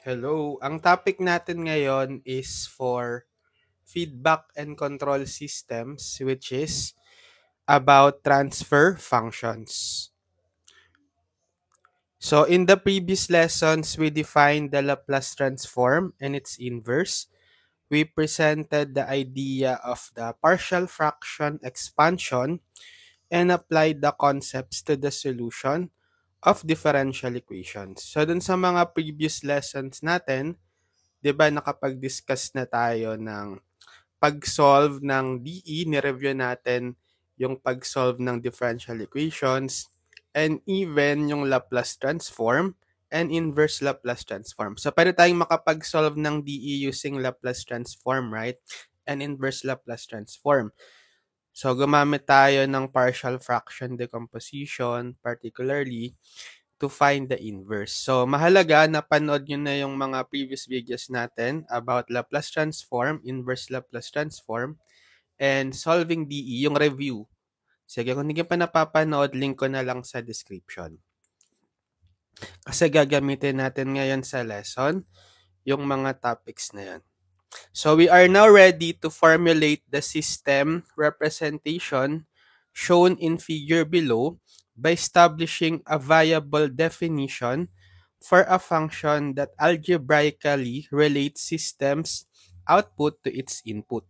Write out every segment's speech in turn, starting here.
Hello, ang topic natin ngayon is for feedback and control systems, which is about transfer functions. So in the previous lessons, we defined the Laplace transform and its inverse. We presented the idea of the partial fraction expansion and applied the concepts to the solution of differential equations. So dun sa mga previous lessons natin, 'di ba nakapag-discuss na tayo ng pag-solve ng DE, ni-review natin yung pag-solve ng differential equations and even yung Laplace transform and inverse Laplace transform. So, pwede tayong makapag-solve ng DE using Laplace transform, right? And inverse Laplace transform. So, gumamit tayo ng partial fraction decomposition, particularly to find the inverse. So, mahalaga na panood nyo na yung mga previous videos natin about Laplace transform, inverse Laplace transform, and solving DE, yung review. Sige, kung hindi pa napapanood, link ko na lang sa description. Kasi gagamitin natin ngayon sa lesson yung mga topics na yan. So we are now ready to formulate the system representation shown in figure below by establishing a viable definition for a function that algebraically relates system's output to its input.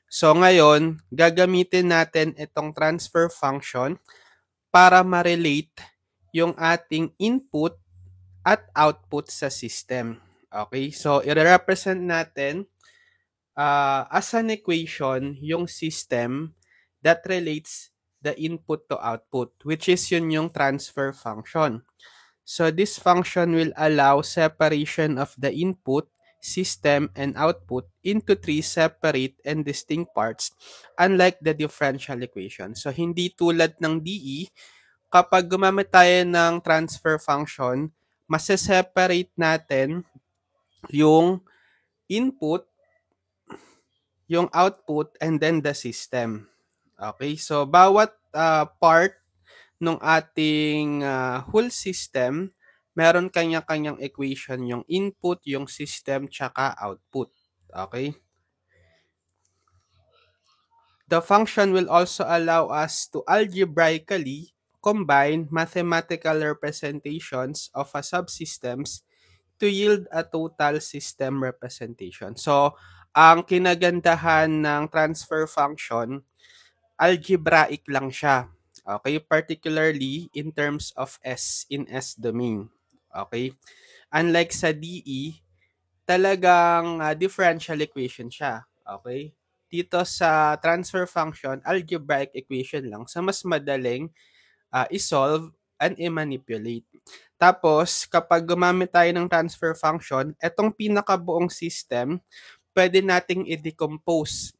So ngayon, gagamitin natin itong transfer function para ma-relate yung ating input at output sa system. Okay, so i-represent natin as an equation yung system that relates the input to output, which is yun yung transfer function. So this function will allow separation of the input, system, and output into three separate and distinct parts, unlike the differential equation. So hindi tulad ng DE, kapag gumamit tayo ng transfer function, maseseparate natin yung input, yung output, and then the system. Okay, so bawat part ng ating whole system, meron kanya-kanyang equation, yung input, yung system, tsaka output. Okay? The function will also allow us to algebraically combine mathematical representations of a subsystems to yield a total system representation. So, ang kinagandahan ng transfer function, algebraic lang siya. Okay, particularly in terms of S in S domain. Okay? Unlike sa DE, talagang differential equation siya. Okay? Dito sa transfer function, algebraic equation lang sa mas madaling i-solve and i-manipulate. Tapos, kapag gumamit tayo ng transfer function, etong pinakabuong system, pwede nating i-decompose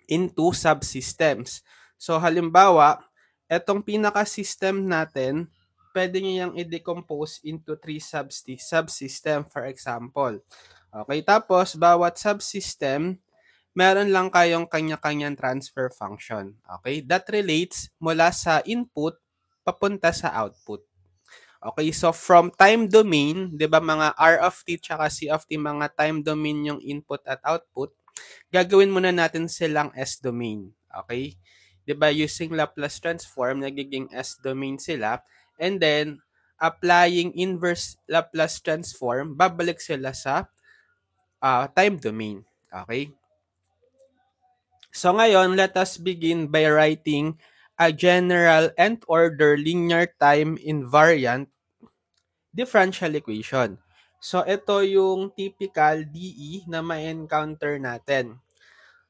into subsystems. So, halimbawa, etong pinaka-system natin, pwede nyo yung i-decompose into three subsystem, for example. Okay, tapos, bawat subsystem, meron lang kayong kanya-kanyang transfer function. Okay, that relates mula sa input papunta sa output. Okay, so from time domain, 'di ba mga R of t tsaka C of t, mga time domain yung input at output, gagawin muna natin silang S domain. Okay? 'Di ba using Laplace transform, nagiging S domain sila, and then applying inverse Laplace transform, babalik sila sa time domain. Okay? So ngayon, let us begin by writing a general nth order linear time invariant differential equation. So ito yung typical DE na ma-encounter natin.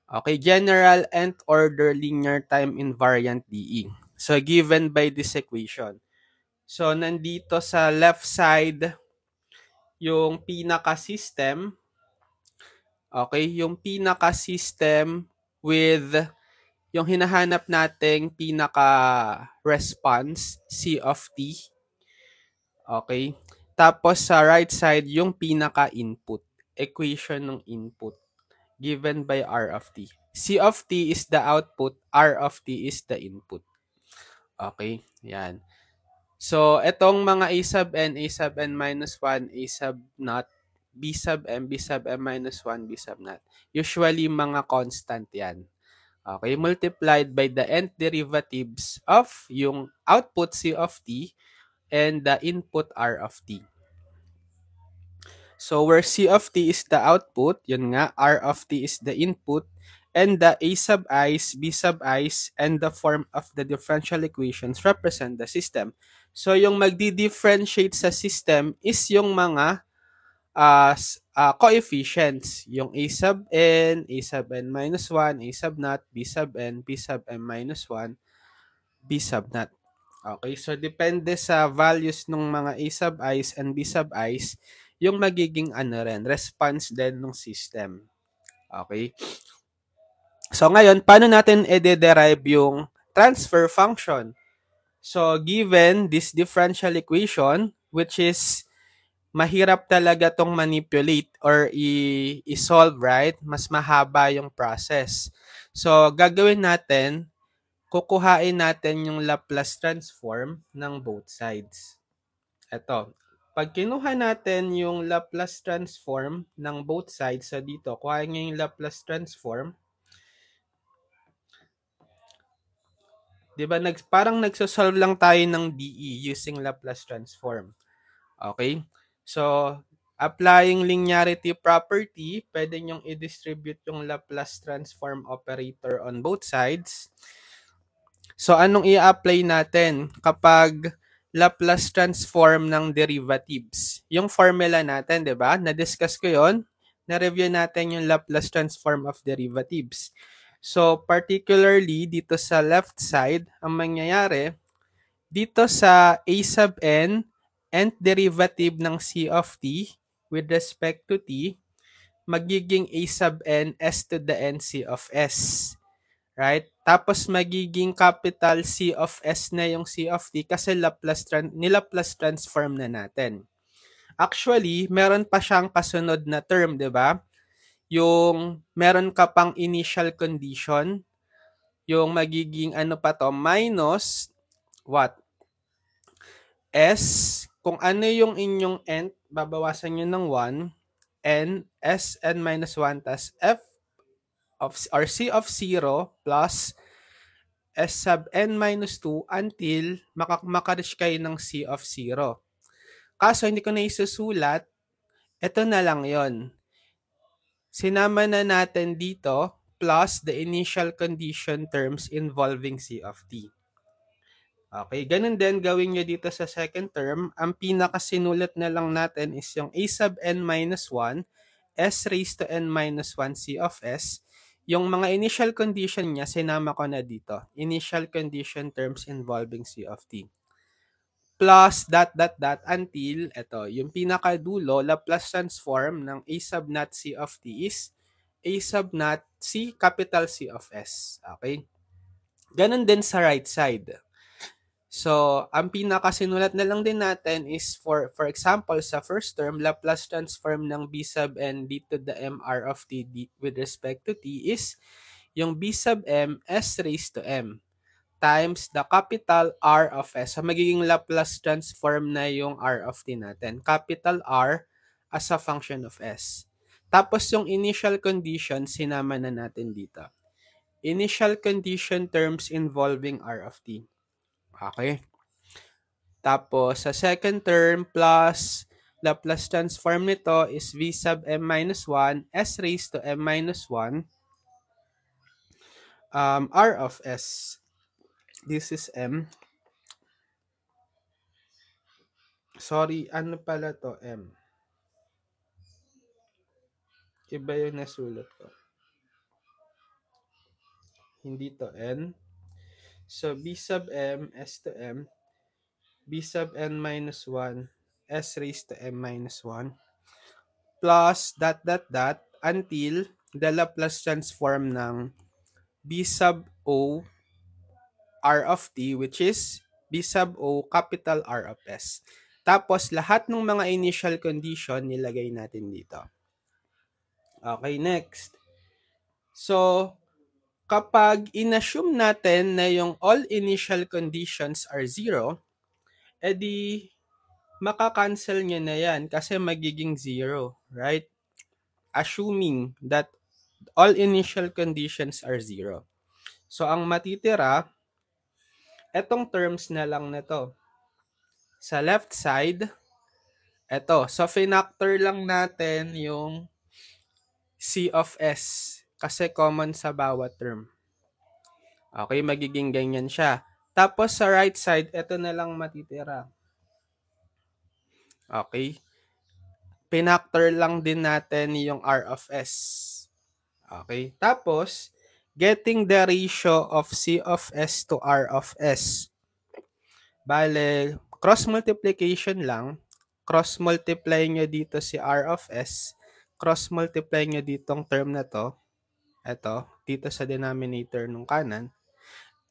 Okay, general nth order linear time invariant DE. So given by this equation. So nandito sa left side yung pinaka-system. Okay, yung pinaka-system with yung hinahanap nating pinaka-response, C of t. Okay? Tapos sa right side, yung pinaka-input, equation ng input, given by R of t. C of t is the output, R of t is the input. Okay? Yan. So, etong mga A sub n minus 1, A sub naught, B sub m minus 1, B sub naught. Usually, mga constant yan. Okay, multiplied by the nth derivatives of yung output C of t and the input R of t. So, where C of t is the output, yun nga, R of t is the input, and the A sub i's, B sub i's, and the form of the differential equations represent the system. So, yung magdi-differentiate sa system is yung mga coefficients. Yung A sub n minus 1, A sub naught, B sub n, B sub m minus 1, B sub naught. Okay, so depende sa values ng mga A sub i's and B sub i's, yung magiging response din ng system. Okay? So ngayon, paano natin i-derive yung transfer function? So given this differential equation, which is mahirap talaga tong manipulate or i-solve, right? Mas mahaba yung process. So gagawin natin, kukuhain natin yung Laplace transform ng both sides. Ito. Pag kinuha natin yung Laplace transform ng both sides, so dito, kuhain nyo yung Laplace transform. Diba, parang nagsosolve lang tayo ng DE using Laplace transform. Okay? So, applying linearity property, pwede nyong i-distribute yung Laplace transform operator on both sides. So, anong i-apply natin kapag Laplace transform ng derivatives? Yung formula natin, di ba? Na-discuss ko yon. Na-review natin yung Laplace transform of derivatives. So, particularly dito sa left side, ang mangyayari, dito sa A sub n, nth derivative ng C of t with respect to t, magiging A sub n s to the n C of s. Right? Tapos magiging capital C of S na yung C of T kasi Laplace transform na natin. Actually, meron pa siyang kasunod na term, di ba? Yung meron ka pang initial condition, yung magiging ano pa to, minus what? S, kung ano yung inyong n, babawasan nyo ng 1, n, S, n minus 1, tas F of, or C of 0 plus S sub n minus 2 until makareach kayo ng C of 0. Kaso hindi ko na isusulat, ito na lang yon. Sinama na natin dito plus the initial condition terms involving C of t. Okay, ganun din gawin nyo dito sa second term. Ang pinakasinulat na lang natin is yung A sub n minus 1, S raised to n minus 1 C of S. Yung mga initial condition niya, sinama ko na dito. Initial condition terms involving C of t. Plus until, ito, yung pinakadulo, Laplace transform ng A sub naught C of t is A sub naught C, capital C of S. Okay? Ganun din sa right side. So, ang pinakasinulat na lang din natin is for example, sa first term, Laplace transform ng B sub n d to the mr of t with respect to t is yung B sub m s raised to m times the capital R of S. So, magiging Laplace transform na yung R of t natin. Capital R as a function of S. Tapos, yung initial condition, sinama na natin dito. Initial condition terms involving R of t. Okay? Tapos, sa second term, plus Laplace transform nito is V sub m minus 1, S raised to m minus 1, R of S. This is M. Sorry, ano pala to? M. Iba yung nasulat ko. Hindi to N. So, B sub M, S to M, B sub n minus 1, S raised to m minus 1, plus until the Laplace transform ng B sub O R of t, which is B sub O capital R of S. Tapos, lahat ng mga initial condition, nilagay natin dito. Okay, next. So, kapag inassume natin na yung all initial conditions are 0, edi Maka-cancel nyo na yan kasi magiging 0, right? Assuming that all initial conditions are 0. So, ang matitira, etong terms na lang na to. Sa left side, eto. So, finactor lang natin yung C of S kasi common sa bawat term. Okay, magiging ganyan siya. Tapos sa right side, eto na lang matitira. Okay. Pinactor lang din natin yung R of S. Okay. Tapos, getting the ratio of C of S to R of S. Bale, cross multiplication lang. Cross multiply nyo dito si R of S. Cross multiply nyo ditong term na to. Ito, dito sa denominator nung kanan.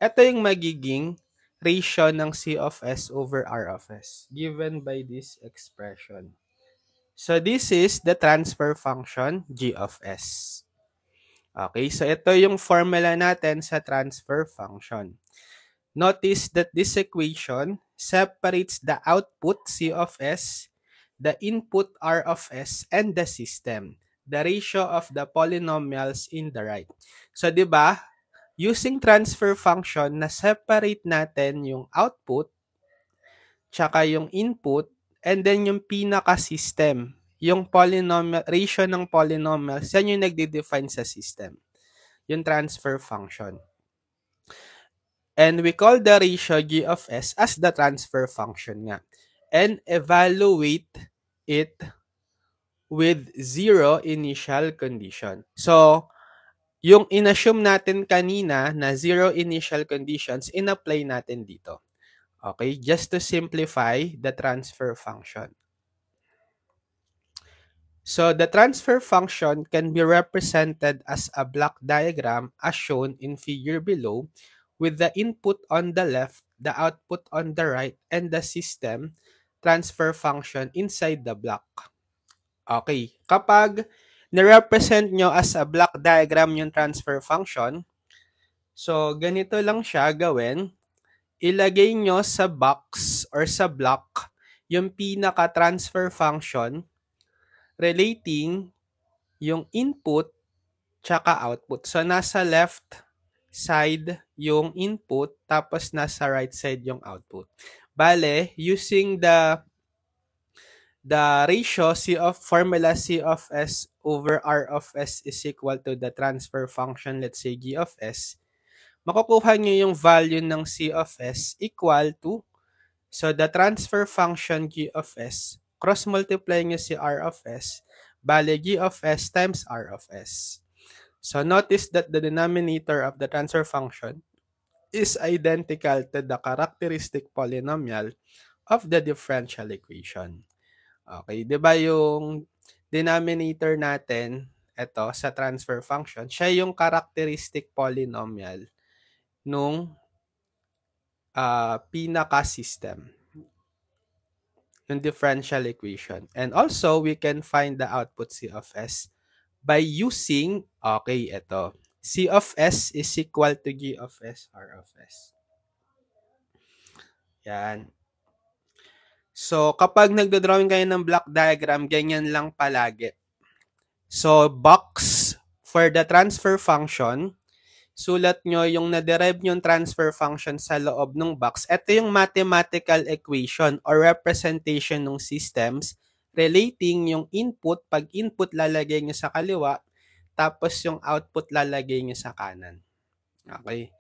Ito yung magiging ratio ng C of S over R of S given by this expression. So this is the transfer function G of S. Okay, so ito yung formula natin sa transfer function. Notice that this equation separates the output C of S, the input R of S, and the system, the ratio of the polynomials in the right. So, di ba, using transfer function, na-separate natin yung output, tsaka yung input, and then yung pinaka-system, yung polynomial, ratio ng polynomials, yan yung nagde-define sa system, yung transfer function. And we call the ratio G of S as the transfer function nga. And evaluate it with 0 initial condition. So, yung inassume natin kanina na 0 initial conditions, in-apply natin dito. Okay? Just to simplify the transfer function. So, the transfer function can be represented as a block diagram as shown in figure below, with the input on the left, the output on the right, and the system transfer function inside the block. Okay. Kapag na-represent nyo as a block diagram yung transfer function, so ganito lang siya gawin. Ilagay nyo sa box or sa block yung pinaka-transfer function relating yung input tsaka output. So, nasa left side yung input, tapos nasa right side yung output. Bale, using the ratio C of formula C of S over R of S is equal to the transfer function, let's say G of S, makukuha nyo yung value ng C of S equal to, so the transfer function G of S, cross multiply nyo si R of S, bale G of S times R of S. So notice that the denominator of the transfer function is identical to the characteristic polynomial of the differential equation. Okay, 'di ba yung denominator natin, ito sa transfer function, siya yung characteristic polynomial nung pinaka-system, yung differential equation. And also, we can find the output C of S by using, okay, ito. C of S is equal to G of S, R of S. Yan. So, kapag nagdodrawing kayo ng block diagram, ganyan lang palagi. So, box for the transfer function, sulat nyo yung na-derive yung transfer function sa loob ng box. Ito yung mathematical equation or representation ng systems relating yung input. Pag input, lalagay nyo sa kaliwa, tapos yung output lalagay nyo sa kanan. Okay.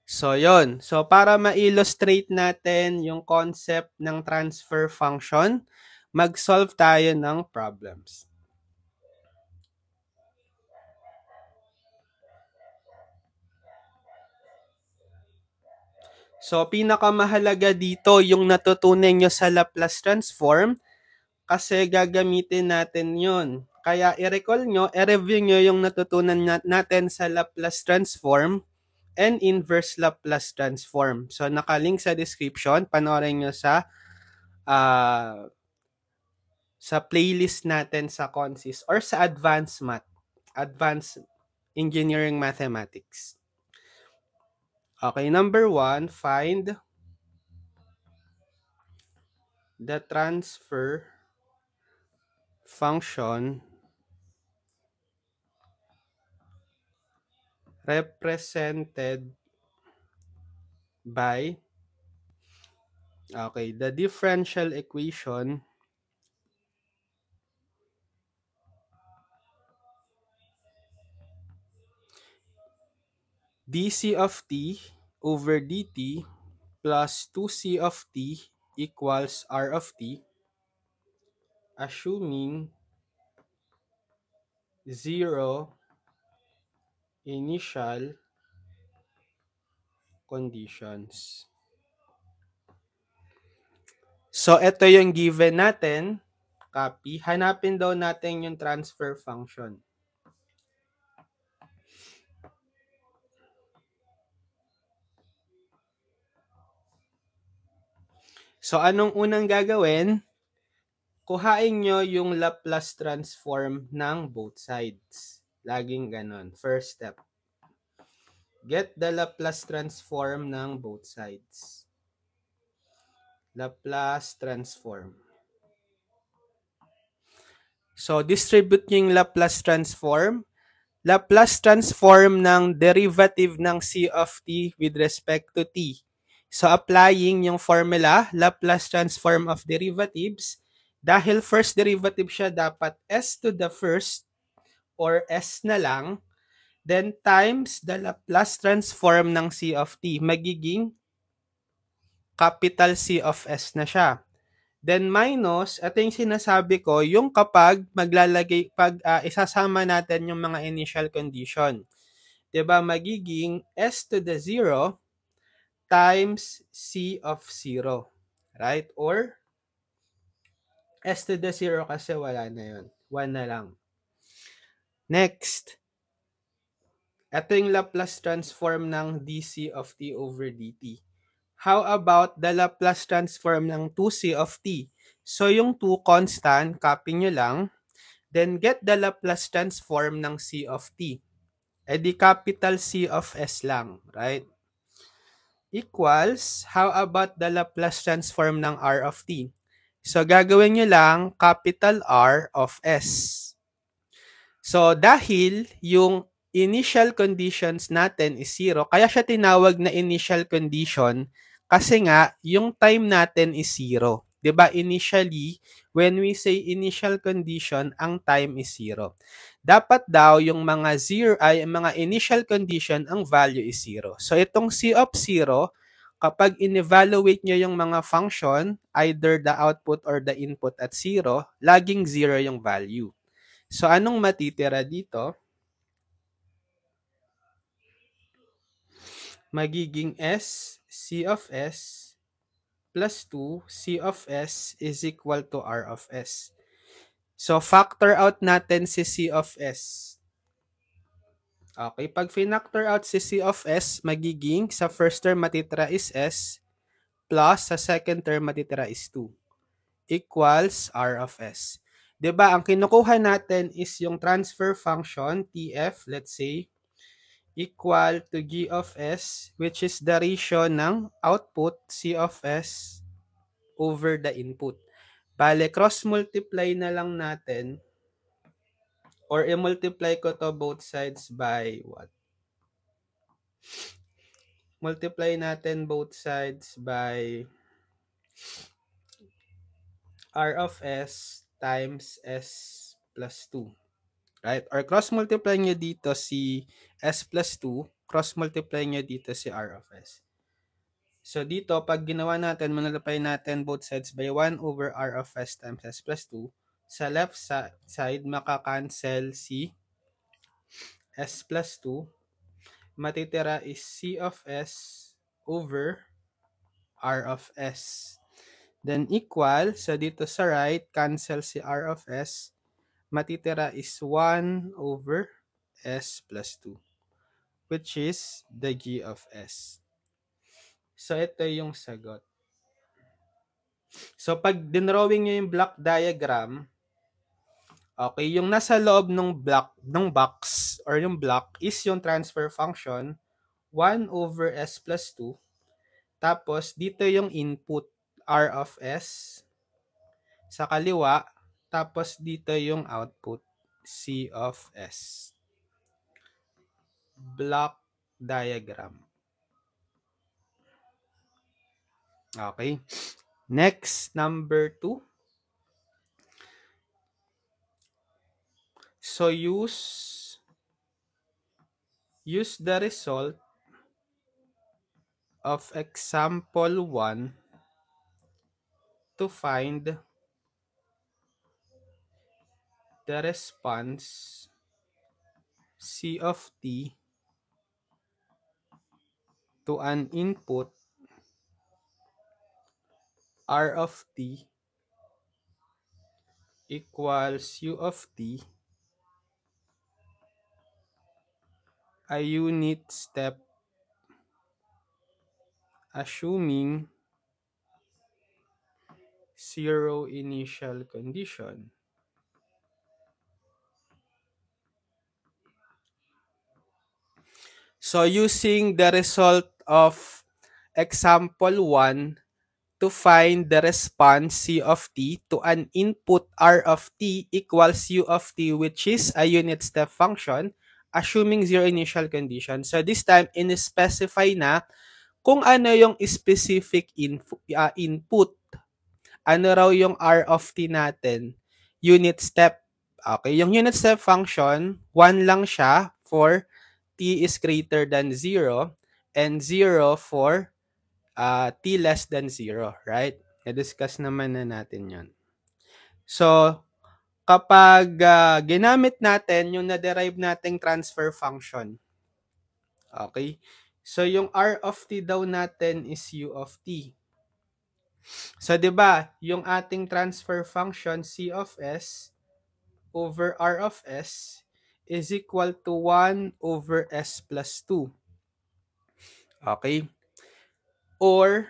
So, yon. So, para ma-illustrate natin yung concept ng transfer function, mag-solve tayo ng problems. So, pinakamahalaga dito yung natutunan nyo sa Laplace transform kasi gagamitin natin yon. Kaya i-recall nyo, i-review nyo yung natutunan natin sa Laplace transform and inverse Laplace transform. So, nakalink sa description. Panoorin nyo sa playlist natin sa Consist or sa Advanced Math, Advanced Engineering Mathematics. Okay, number 1, find the transfer function represented by the differential equation dc of t over dt plus 2c of t equals r of t, assuming zero initial conditions. So, ito yung given natin. Copy. Hanapin daw natin yung transfer function. So, anong unang gagawin? Kuhain nyo yung Laplace transform ng both sides. Laging ganon. First step. Get the Laplace transform ng both sides. Laplace transform. So, distribute nyo yung Laplace transform. Laplace transform ng derivative ng c of t with respect to t. So, applying yung formula, Laplace transform of derivatives, dahil first derivative siya, dapat s to the first or s na lang, then times the Laplace transform ng c of t. Magiging capital C of s na siya. Then minus, ito yung sinasabi ko, yung kapag isasama natin yung mga initial condition. Diba, magiging s to the 0 times c of 0. Right? Or, s to the 0 kasi wala na yun. 1 na lang. Next, ito yung Laplace transform ng dc of t over dt. How about the Laplace transform ng 2c of t? So, yung 2 constant, copy nyo lang. Then, get the Laplace transform ng c of t. Eh di capital C of s lang, right? Equals, how about the Laplace transform ng r of t? So, gagawin nyo lang capital R of s. So, dahil yung initial conditions natin is 0, kaya siya tinawag na initial condition kasi nga, yung time natin is 0. 'Di ba? Initially, when we say initial condition, ang time is 0. Dapat daw yung mga mga initial condition, ang value is 0. So, itong C of 0, kapag in-evaluate nyo yung mga function, either the output or the input at 0, laging 0 yung value. So, anong matitira dito? Magiging S, C of S, plus 2, C of S is equal to R of S. So, factor out natin si C of S. Okay, pag finactor out si C of S, magiging sa first term matitira is S, plus sa second term matitira is 2, equals R of S. 'Di ba? Ang kinukuha natin is yung transfer function, TF, let's say, equal to G of S, which is the ratio ng output, C of S, over the input. Bale, cross-multiply na lang natin, or i-multiply ko to both sides by what? Multiply natin both sides by R of S times S plus 2. Right? Or cross-multiply nyo dito si S plus 2, cross-multiply nyo dito si R of S. So, dito, pag ginawa natin, multiply natin both sides by 1 over R of S times S plus 2, sa left side, makakancel si S plus 2. Matitira is C of S over R of S. Then, equal, so dito sa right, cancel si R of S. Matitira is 1 over S plus 2, which is the G of S. So, ito yung sagot. So, pag dinrawing nyo yung block diagram, okay, yung nasa loob ng box or yung block is yung transfer function, 1 over S plus 2. Tapos, dito yung input, R of S. sa kaliwa, tapos dito yung output, C of S. Block diagram. Okay. Next, number 2. So use the result of example 1 to find the response C of t to an input R of t equals U of t, a unit step assuming zero initial condition. So using the result of example 1 to find the response C of t to an input R of t equals U of t, which is a unit step function, assuming zero initial condition. So this time, in-specify na kung ano yung specific input. Ano raw yung R of t natin? Unit step. Okay, yung unit step function, 1 lang siya for t is greater than 0 and 0 for t less than 0, right? Na-discuss naman na natin yon. So, kapag ginamit natin yung na-derive nating transfer function, okay? So, yung R of t daw natin is U of t. So, di ba, yung ating transfer function C of S over R of S is equal to 1 over S plus 2. Okay? Or,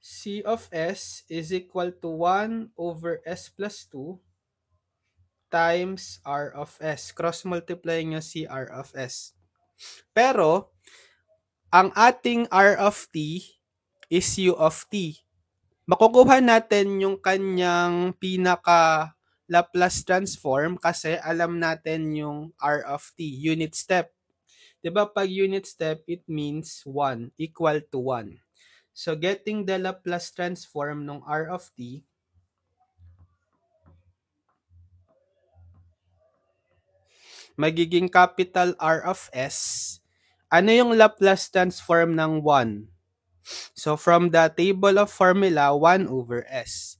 C of S is equal to 1 over S plus 2 times R of S. Cross-multiply nyo si R of S. Pero, ang ating R of t is U of t. Makukuha natin yung kanyang pinaka Laplace transform kasi alam natin yung R of t, unit step. Diba pag unit step, it means 1, equal to 1. So, getting the Laplace transform ng R of t, magiging capital R of S. Ano yung Laplace transform ng 1? So, from the table of formula, 1 over S.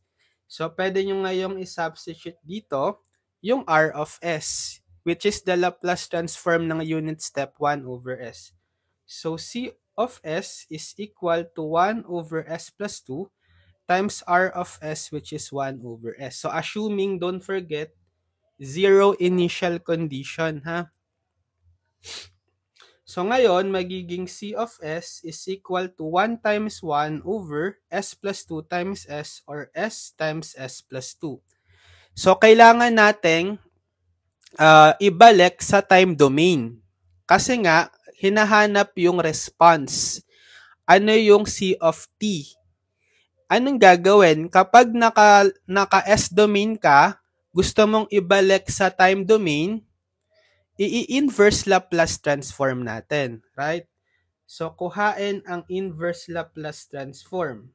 So, pwede nyo ngayong i-substitute dito yung R of S, which is the Laplace transform ng unit step 1 over S. So, C of S is equal to 1 over S plus 2 times R of S, which is 1 over S. So, assuming, don't forget, zero initial condition, ha? So, ngayon, magiging C of S is equal to 1 times 1 over S plus 2 times S or S times S plus 2. So, kailangan nating ibalik sa time domain. Kasi nga, hinahanap yung response. Ano yung C of t? Anong gagawin? Kapag naka-S domain ka, gusto mong ibalik sa time domain, i-inverse Laplace transform natin, right? So, kuhain ang inverse Laplace transform.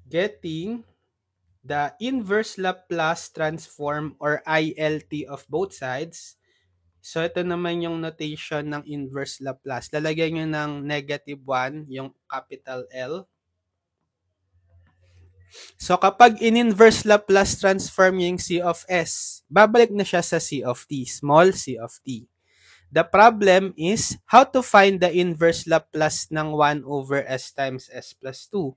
Getting the inverse Laplace transform or ILT of both sides. So, ito naman yung notation ng inverse Laplace. Lalagyan nyo ng negative 1, yung capital L. So, kapag in-inverse Laplace transform yung C of S, babalik na siya sa C of t, small c of t. The problem is how to find the inverse Laplace ng 1 over S times S plus 2.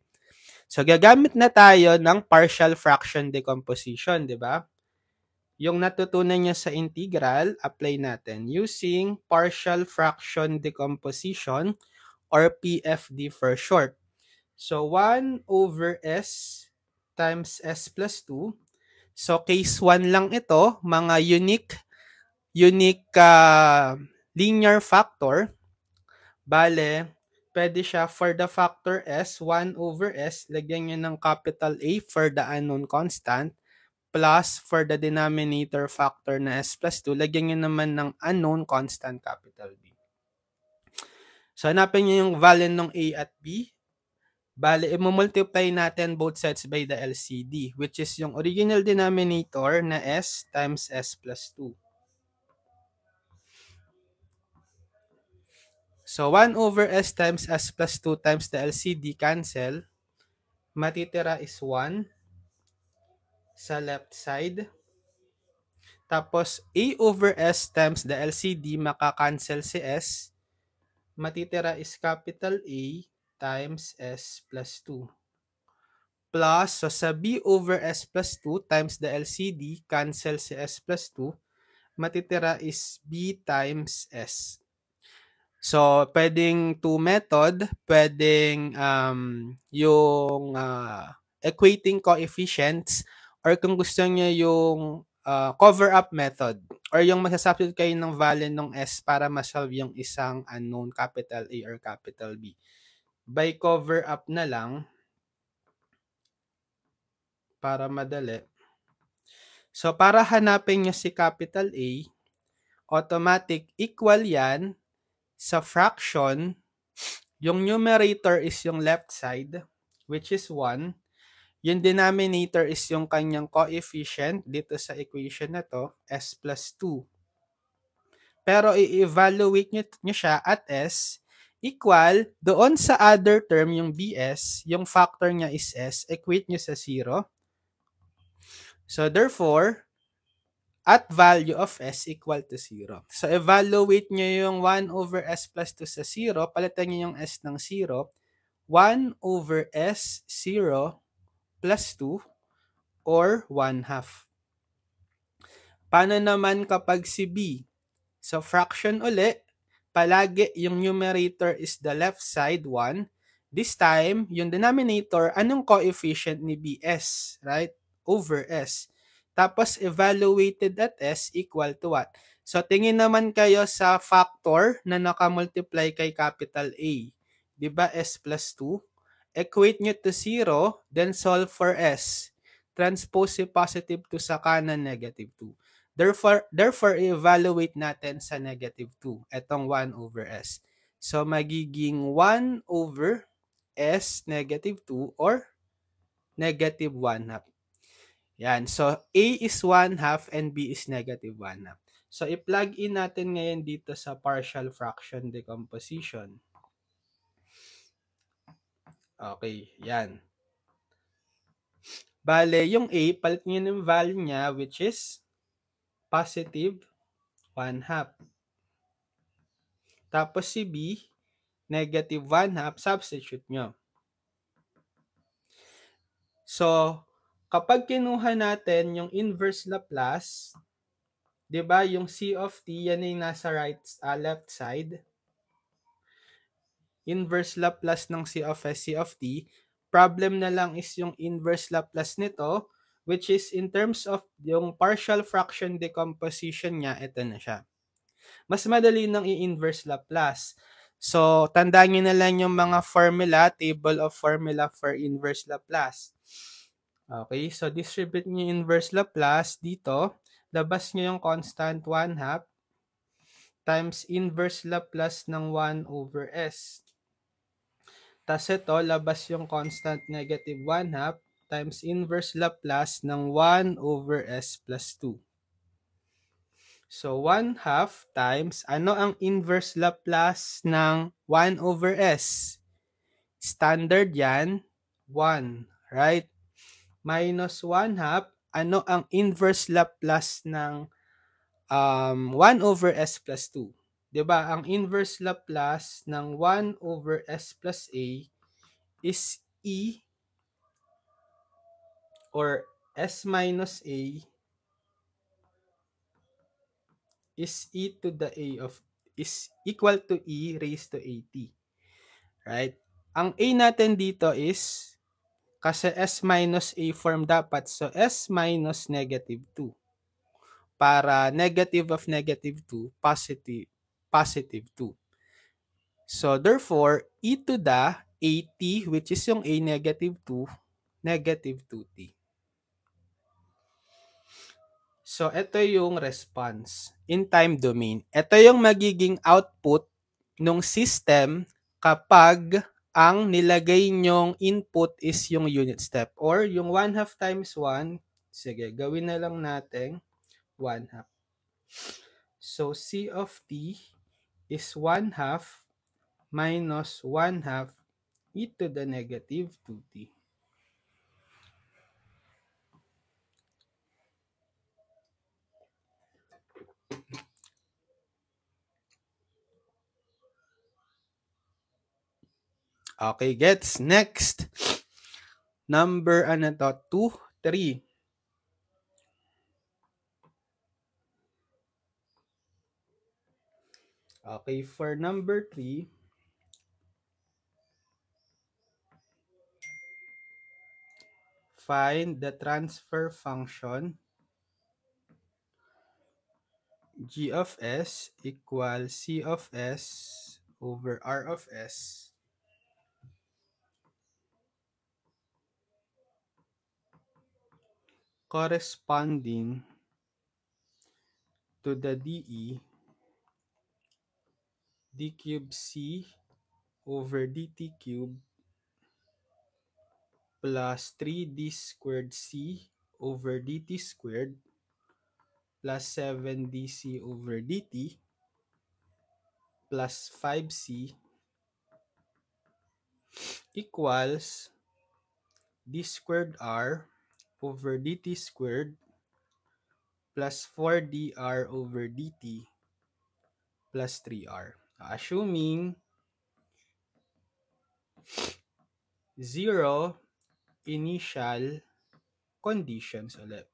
So, gagamit na tayo ng partial fraction decomposition, di ba? Yung natutunan niya sa integral, apply natin using partial fraction decomposition or PFD for short. So, 1 over S times S plus 2. So, case 1 lang ito, mga unique linear factor. Bale, pwede siya for the factor s, 1 over s, lagyan nyo ng capital A for the unknown constant, plus for the denominator factor na s plus 2, lagyan nyo naman ng unknown constant capital B. So, hanapin nyo yung value ng A at B. Bale, i-multiply natin both sides by the LCD, which is yung original denominator na s times s plus 2. So, 1 over s times s plus 2 times the LCD cancel. Matitira is 1 sa left side. Tapos, a over s times the LCD, makakancel si s. Matitira is capital A times s plus 2. Plus, so sa b over s plus 2 times the LCD, cancel si s plus 2. Matitira is b times s. So, pwedeng two method, pwedeng yung equating coefficients, or kung gusto niya yung cover-up method, or yung magsasubstitute kayo ng value ng s para ma-solve yung isang unknown capital A or capital B. By cover-up na lang, para madali. So, para hanapin niya si capital A, automatic equal yan sa fraction, yung numerator is yung left side, which is 1. Yung denominator is yung kanyang coefficient dito sa equation na to, s plus 2. Pero i-evaluate nyo siya at s equal doon sa other term, yung bs, yung factor niya is s, equate nyo sa 0. So therefore, at value of s equal to 0. So evaluate nyo yung 1 over s plus 2 sa 0, palitan nyo yung s ng 0, 1 over s 0 plus 2 or 1/2. Paano naman kapag si b? So fraction uli, palagi yung numerator is the left side 1. This time, yung denominator, anong coefficient ni bs, right? Over s. Tapos evaluated at s equal to what? So tingin naman kayo sa factor na nakamultiply kay capital A. Diba s plus 2? Equate nyo to 0, then solve for s. Transpose si positive 2 sa kanan, negative 2. Therefore, i-evaluate natin sa negative 2, etong 1 over s. So, magiging 1 over s negative 2 or negative 1/2. Yan. So, A is 1/2 and B is negative 1/2. So, i-plug in natin ngayon dito sa partial fraction decomposition. Okay, yan. Bale, yung A, palit nyo ng value niya, which is positive 1/2. Tapos si B, negative 1/2, substitute nyo. So, kapag kinuha natin yung inverse Laplace, di ba yung C of t, yan ay nasa left side. Inverse Laplace ng C of S, C of t. Problem na lang is yung inverse Laplace nito, which is in terms of yung partial fraction decomposition niya, ito na siya. Mas madali nang i-inverse Laplace. So, tandaan nyo na lang yung mga formula, table of formula for inverse Laplace. Okay, so distribute nyo inverse Laplace dito. Labas nyo yung constant 1/2 times inverse Laplace ng 1 over s. Tapos ito, labas yung constant negative 1/2 times inverse Laplace ng 1 over s plus 2. So, 1/2 times, ano ang inverse Laplace ng 1 over s? Standard yan, 1, right? Minus 1/2, ano ang inverse Laplace ng 1 over s plus 2? Diba, ang inverse Laplace ng 1 over s plus a is e, or s minus a is e to the a of, is equal to e raised to at. Right? Ang a natin dito is, kasi s minus a form dapat, so s minus negative 2. Para negative of negative 2, positive 2. So, therefore, e to the at, which is yung a negative 2, negative 2t. So, ito yung response in time domain. Ito yung magiging output ng system kapag ang nilagay nyong input is yung unit step or yung 1/2 times 1. Sige, gawin na lang natin 1/2. So, C of t is 1/2 minus 1/2 e to the negative 2t. Okay, gets? Next. Number, 2, 3. Okay, for number 3, find the transfer function g of s equals c of s over r of s corresponding to the dE d cube c over dt cube plus 3d squared c over dt squared plus 7dc over dt plus 5c equals d squared r over dt squared plus 4dr over dt plus 3r. Assuming 0 initial conditions ulit.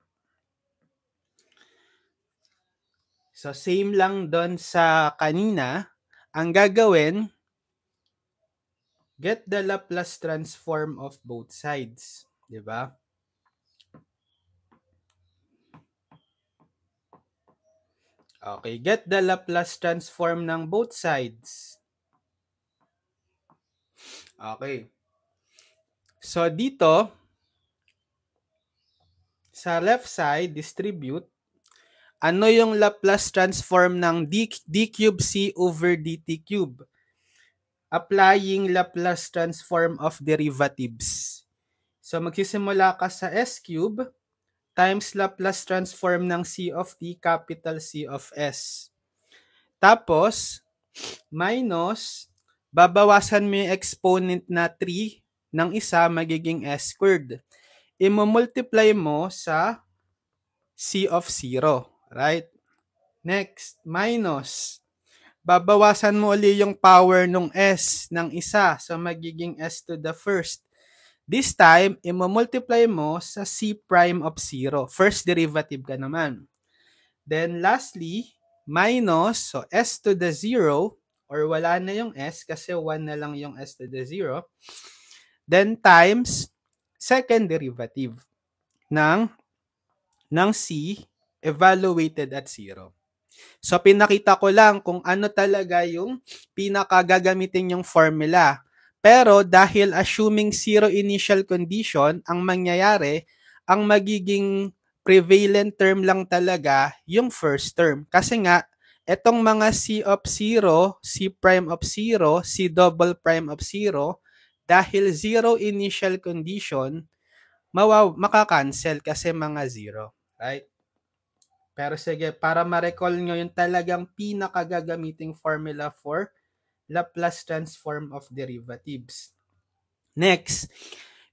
So, same lang doon sa kanina. Ang gagawin, get the Laplace transform of both sides. Diba? Okay, get the Laplace transform ng both sides. Okay. So, dito, sa left side, distribute. Ano yung Laplace transform ng d cube c over dt cube? Applying Laplace transform of derivatives. So, magsisimula ka sa s cube times Laplace transform ng c of t, capital C of s. Tapos, minus, babawasan mo yung exponent na 3 ng isa, magiging s squared. Imo-multiply mo sa c of 0. Right? Next, minus. Babawasan mo uli yung power ng s ng isa. So, magiging s to the first. This time, imo-multiply mo sa c prime of 0. First derivative ka naman. Then, lastly, minus. So, s to the 0, or wala na yung s kasi 1 na lang yung s to the 0. Then, times second derivative ng c evaluated at 0. So, pinakita ko lang kung ano talaga yung pinakagagamitin yung formula. Pero dahil assuming 0 initial condition, ang mangyayari, ang magiging prevalent term lang talaga yung first term. Kasi nga, etong mga c of 0, c prime of 0, c double prime of 0, dahil 0 initial condition, makakancel kasi mga 0. Right? Pero sige, para ma-recall nyo yung talagang pinakagagamiting formula for Laplace transform of derivatives. Next,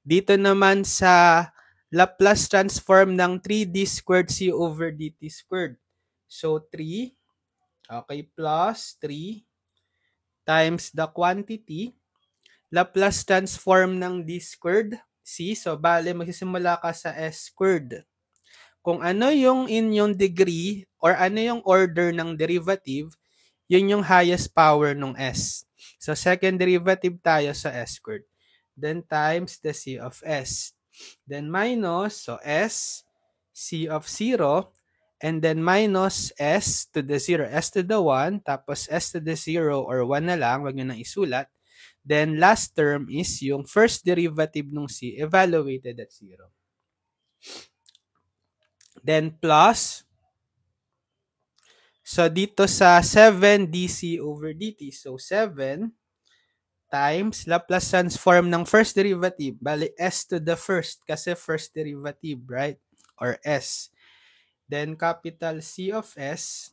dito naman sa Laplace transform ng 3d squared c over dt squared. So, 3, okay, plus 3 times the quantity, Laplace transform ng d squared c. So, bale, magsisimula ka sa s squared. Kung ano yung inyong degree or ano yung order ng derivative, yun yung highest power ng s. So, second derivative tayo sa s squared. Then, times the c of s. Then, minus, so s, c of 0. and then minus s to the 0, s to the 1, tapos s to the 0 or 1 na lang, wag nyo na isulat. Then last term is yung first derivative ng c evaluated at 0. Then plus, so dito sa 7 dc over dt, so 7 times Laplace transform ng first derivative, bali s to the first kasi first derivative, right? Or s. Then capital C of s,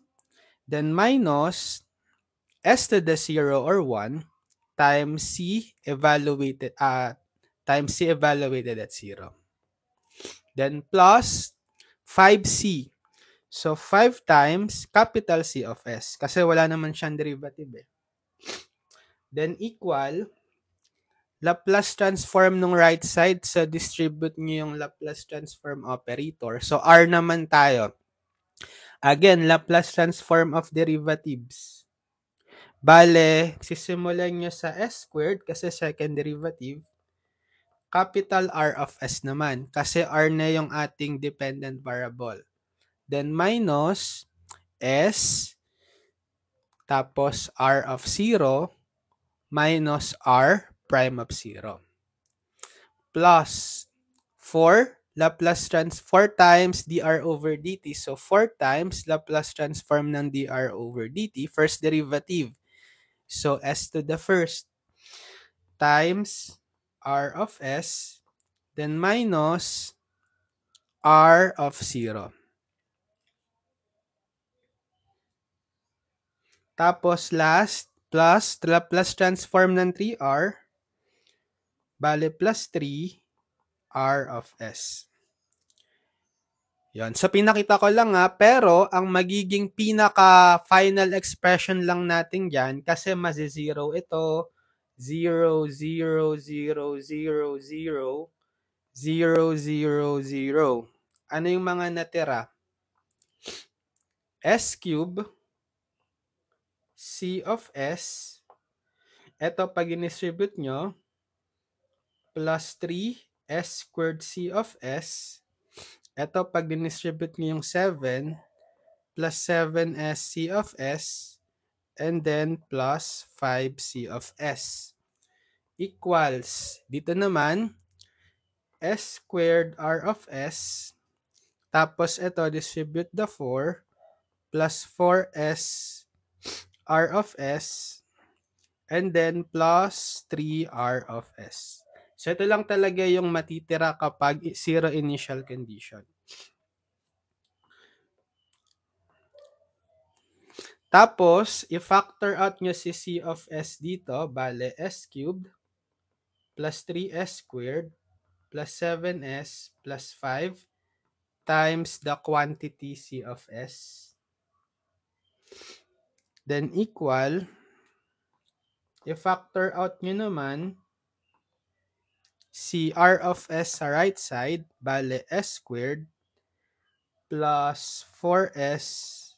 then minus s to the 0 or 1 times c evaluated at 0. Then plus 5c. So 5 times capital C of s kasi wala naman siyang derivative eh. Then equal Laplace transform ng right side, so distribute nyo yung Laplace transform operator. So R naman tayo. Again, Laplace transform of derivatives. Bale, sisimulan nyo sa s squared kasi second derivative. Capital R of s naman kasi R na yung ating dependent variable. Then minus s tapos R of 0 minus R prime of 0 plus 4 times dr over dt. So 4 times Laplace transform ng dr over dt, first derivative. So s to the first times r of s, then minus r of 0. Tapos last, plus Laplace transform ng 3r, bale plus 3 r of s. Yan. So, pinakita ko lang pero ang magiging pinaka-final expression lang natin dyan kasi mazi-zero ito, 0, 0, 0, 0, 0, 0, 0, 0. Ano yung mga natira? S cube, C of S, ito pag in-distribute nyo, plus 3, S squared C of S, ito pag din-distribute nyo yung 7, plus 7S C of S, and then plus 5C of S. Equals, dito naman, S squared R of S, tapos ito, distribute the 4, plus 4S R of S, and then plus 3R of S. So, ito lang talaga yung matitira kapag zero initial condition. Tapos, i-factor out nyo si C of S dito, bale S cubed plus 3S squared plus 7S plus 5 times the quantity C of S. Then equal, i-factor out nyo naman si R of S sa right side, bale S squared plus 4S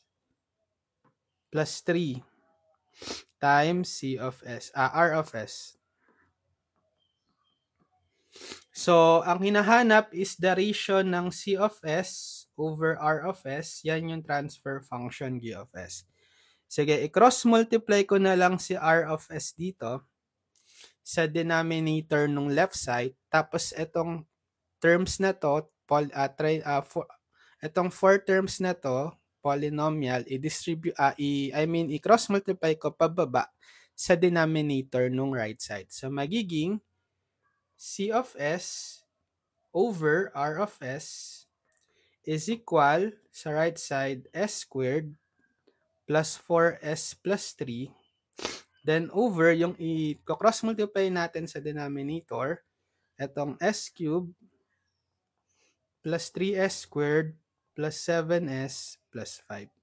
plus 3 times C of S, R of S. So, ang hinahanap is the ratio ng C of S over R of S. Yan yung transfer function G of S. Sige, i-cross multiply ko na lang si R of S dito sa denominator ng left side. Tapos, itong terms na to, itong 4 terms na to, polynomial, i-cross multiply ko pababa sa denominator ng right side. So, magiging C of S over R of S is equal sa right side S squared plus 4S plus 3 then over yung i-cross multiply natin sa denominator etong S cubed plus 3S squared plus 7S plus 5.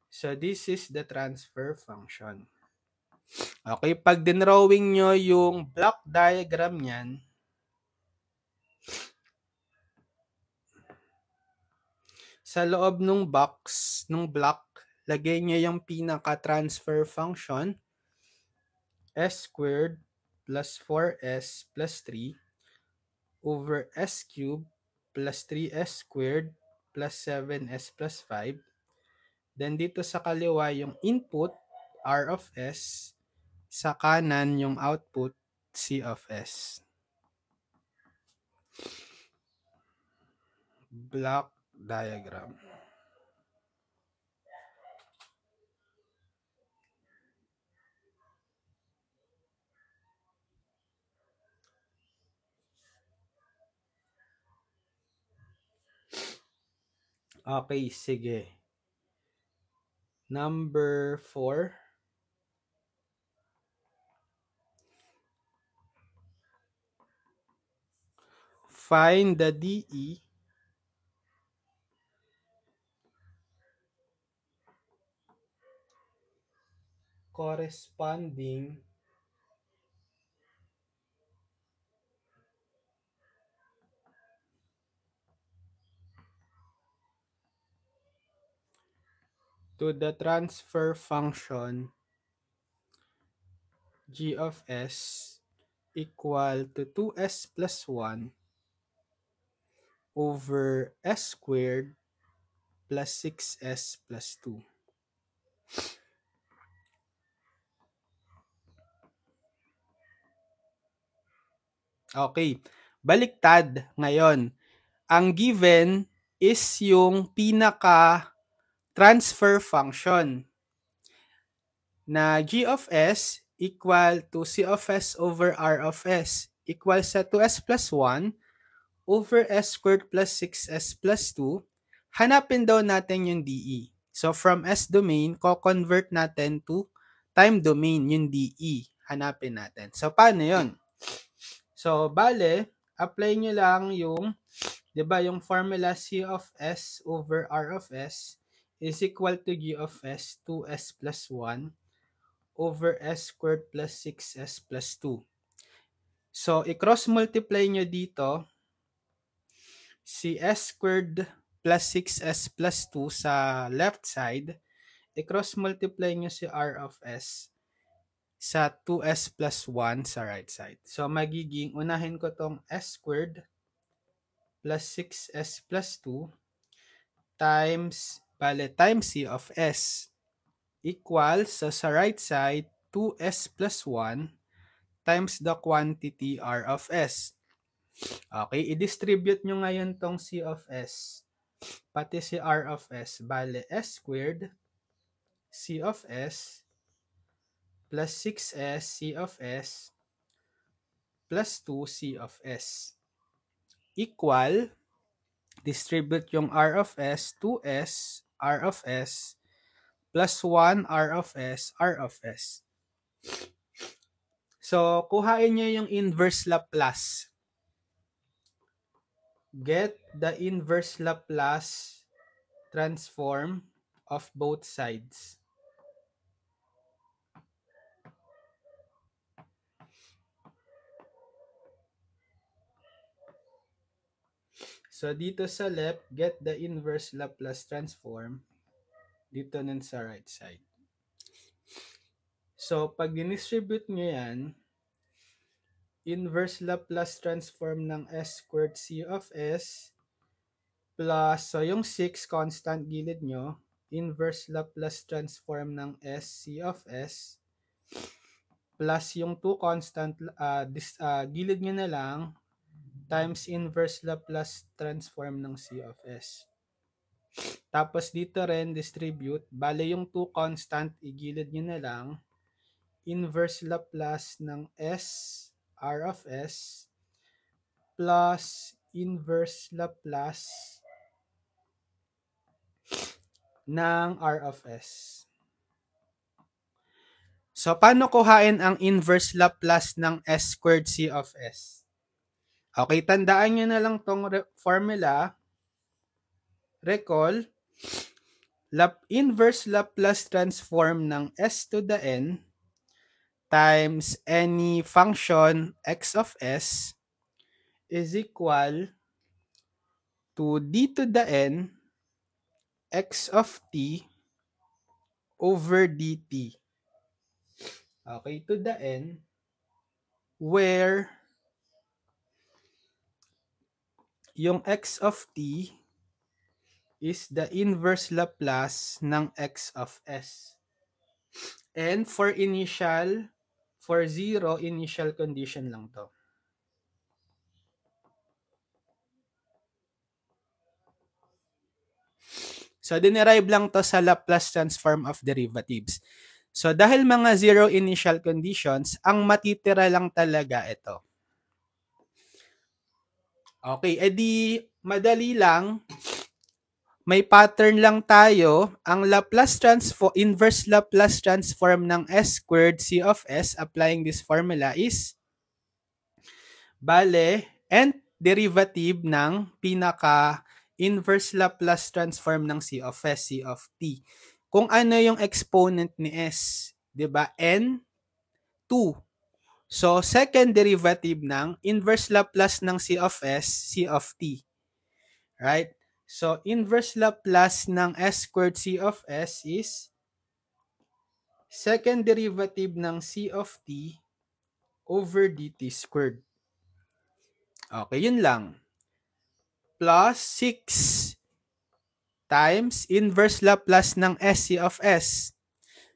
So this is the transfer function. Okay, pag dinrawing nyo yung block diagram niyan, sa loob ng box, ng block, lagay nyo yung pinaka-transfer function, S squared plus 4S plus 3 over S cubed plus 3S squared plus 7s plus 5. Then dito sa kaliwa yung input, R of S. Sa kanan yung output, C of S. Block diagram. Okay, sige. Number 4. Find the DE corresponding to the transfer function g of s equal to 2s plus 1 over s squared plus 6s plus 2. Okay, baliktad ngayon. Ang given is yung pinaka-transfer function na g of s equal to c of s over r of s equal sa 2s plus 1 over s squared plus 6s plus 2. Hanapin daw natin yung DE. So from S domain, ko-convert natin to time domain yung DE. Hanapin natin. So paano yon? So bale, apply nyo lang yung, di ba, yung formula C of S over R of S is equal to G of S 2S plus 1 over S squared plus 6S plus 2. So, i-cross multiply nyo dito si S squared plus 6S plus 2 sa left side. I-cross multiply nyo si R of S sa 2S plus 1 sa right side. So, magiging, unahin ko tong S squared plus 6S plus 2 times C of S equals sa right side 2S plus 1 times the quantity R of S. Okay, i-distribute nyo ngayon tong C of S pati si R of S. Bale, S squared C of S plus 6S C of S plus 2 C of S equal, distribute yung R of S, 2S R of S plus 1 R of S, R of S. So, kuhain nyo yung inverse Laplace. Get the inverse Laplace transform of both sides. So, dito sa left, get the inverse Laplace transform. Dito nun sa right side. So, pag distribute nyo yan, inverse Laplace transform ng S squared C of S plus, so yung 6 constant gilid nyo, inverse Laplace transform ng S C of S plus yung 2 constant, gilid nyo na lang, times inverse Laplace transform ng C of S. Tapos dito rin, distribute, bale yung 2 constant, igilid nyo na lang, inverse Laplace ng S, R of S, plus inverse Laplace ng R of S. So, paano kuhain ang inverse Laplace ng S squared C of S? Okay, tandaan nyo na lang tong formula. Recall, inverse Laplace transform ng S to the N times any function x of S is equal to d to the N x of t over dt. Okay, to the N, where yung x of t is the inverse Laplace ng x of s. And for zero, initial condition lang to. So, dinerive lang to sa Laplace transform of derivatives. So, dahil mga zero initial conditions, ang matitira lang talaga ito. Okay, edi madali lang. May pattern lang tayo. Ang inverse Laplace transform ng s squared c of s, applying this formula is, bale, nth derivative ng pinaka inverse Laplace transform ng c of s, c of t. Kung ano yung exponent ni s, 'di ba? N 2. So second derivative ng inverse Laplace ng c of s, c of t. Right? So inverse Laplace ng s squared c of s is second derivative ng c of t over dt squared. Okay, yun lang. Plus 6 times inverse Laplace ng SC of S.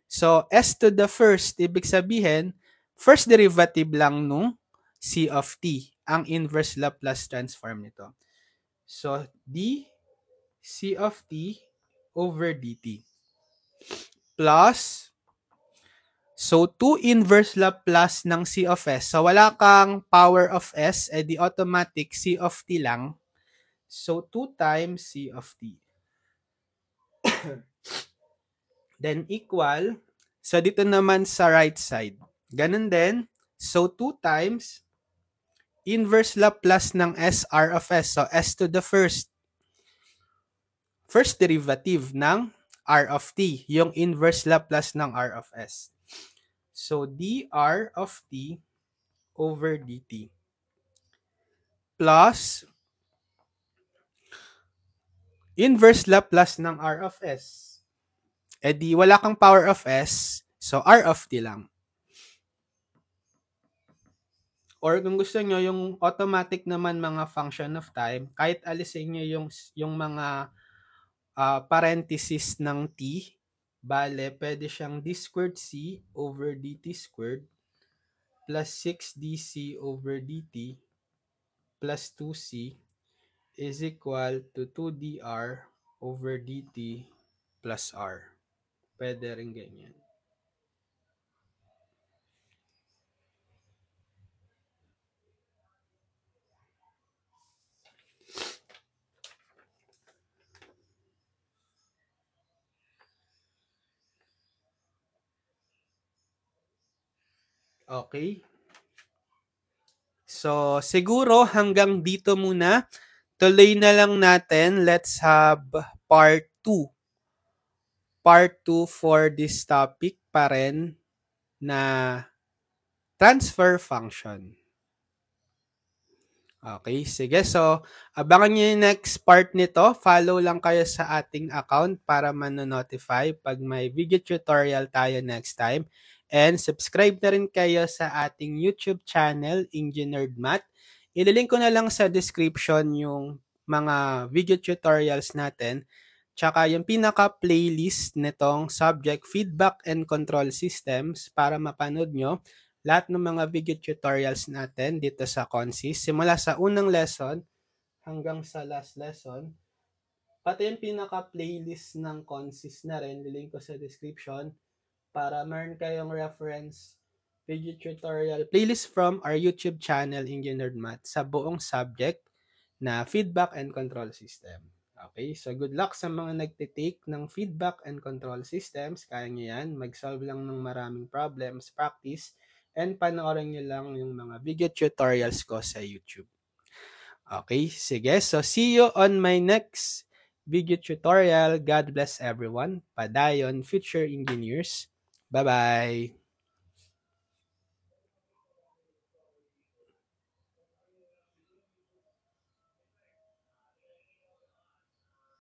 So, S to the first, ibig sabihin, first derivative lang nung C of T, ang inverse Laplace transform nito. So, D C of T over dt. Plus, so 2 inverse Laplace ng C of S. So, wala kang power of S, edi automatic C of T lang. So, 2 times C of T. Then equal, so dito naman sa right side. Ganun din. So 2 times inverse Laplace ng SR of S. So S to the first derivative ng R of T. Yung inverse Laplace ng R of S. So dR of T over dt. Plus inverse Laplace ng R of S. Eh di wala kang power of S, so R of T lang. Or kung gusto nyo, yung automatic naman mga function of time, kahit alisin nyo yung mga parenthesis ng t, bale, pwede siyang d squared c over dt squared plus 6dc over dt plus 2c is equal to 2dr over dt plus r. Pwede rin ganyan. Okay. So, siguro hanggang dito muna. Tuloy na lang natin. Let's have part 2. Part 2 for this topic pa rin na transfer function. Okay, sige. So, abangan nyo yung next part nito. Follow lang kayo sa ating account para manonotify pag may video tutorial tayo next time. And subscribe na rin kayo sa ating YouTube channel, Engineered Math. Ililink ko na lang sa description yung mga video tutorials natin. Tsaka yung pinaka-playlist nitong subject feedback and control systems para mapanood nyo lahat ng mga video tutorials natin dito sa Consys. Simula sa unang lesson hanggang sa last lesson. Pati yung pinaka-playlist ng Consys na rin, lilink ko sa description para meron kayong reference video tutorial playlist from our YouTube channel, Engineered Math, sa buong subject na feedback and control system. Okay, so good luck sa mga nagtitake ng feedback and control systems. Kaya nyo yan, mag-solve lang ng maraming problems, practice, and panoorin nyo lang yung mga video tutorials ko sa YouTube. Okay, sige. So, see you on my next video tutorial. God bless everyone. Padayon, future engineers. Bye-bye.